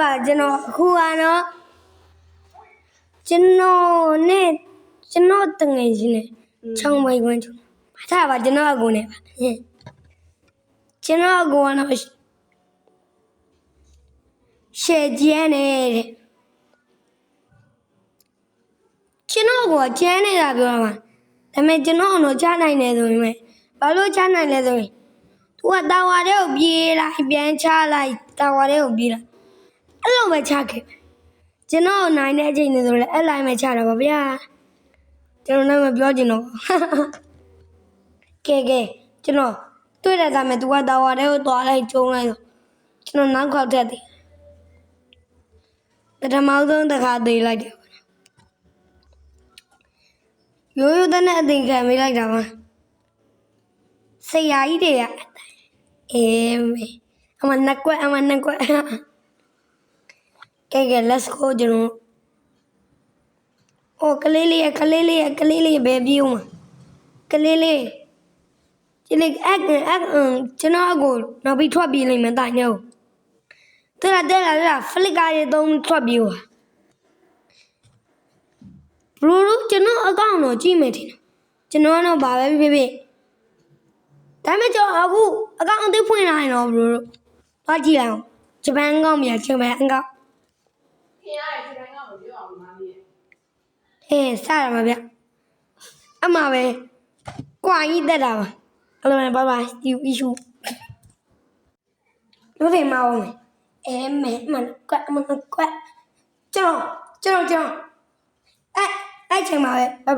ပါကျွန်တော်အခုကတော့ကျွန်တော်တငယ်ချင်းနဲ့ချောင်းပိုင်ခွန်းကျွန်တော်ပါကျွန်တော်အကူနဲ့ပါကျွန်တော်အကူကတော့ရှယ်ကျန်းနေတဲ့ကျွန်တော်ကကျန်းနေတာပြောတာပါဒါပေမဲ့ကျွန်တော်တော့ချနိုင်တယ်ဆိုရင်ဘာလို့ချနိုင်လဲဆိုရင်သူကတာဝါတဲ့ကိုပြေးလိုက်ပြန်ချလိုက်တာဝါတဲ့ကိုပြေးလိုက်အဲ့လိုပဲချခဲ့ကျွန်တော်နိုင်တဲ့အချိန်တွေဆိုလည်းအဲ့လိုက်ပဲချတာပါဗျာကျွန်တော်လည်းမပြောချင်တော့ကဲကျွန်တော်တွေ့တဲ့သားမဲ့သူကတာဝါတဲ့ကိုသွားလိုက်ကျုံလိုက်တော့ကျွန်တော်နောက်ခေါက်တက်တယ်ပထမဆုံးတစ်ခါသေးလိုက်တယ်ရိုးရိုးတနဲ့အသိခံမိလိုက်တာပါဆရာကြီးတွေကမေအမနှစ်ကွက်ကဲ let's go ကျွန်တော်ကလေးလေးပဲပြေးဦးမှာကလေးလေးကျွန်တော်အကိုနောက်ပြီးထွက်ပြေးလိမ့်မယ်တာညို့တဲ့လာဖလစ်ကားရေသုံးထွက်ပြေးသွားဘရိုကျွန်တော်အကောင့်တော့ကြည့်မယ်ထင်တယ်ကျွန်တော်ကတော့ဘာပဲဖြစ်ဒါပေမဲ့ကျွန်တော်အခုအကောင့်အသစ်ဖွင့်လာရင်တော့ဘရိုသွားကြည့်လိုက်အောင်ဂျပန်အကောင့်မြန်ဂျပန်အကောင့်ခင်ရတယ်ဂျပန်အကောင့်ကိုပြောအောင်မားလေးစရမှာဗျအမှပဲကွာကြီးတက်တာပါအဲ့လိုပဲဘာဒီ issue လို့တယ်မအောင်မဲမန်ကွတ်ကျွန်တော်အဲ့ချိန်မှာပဲ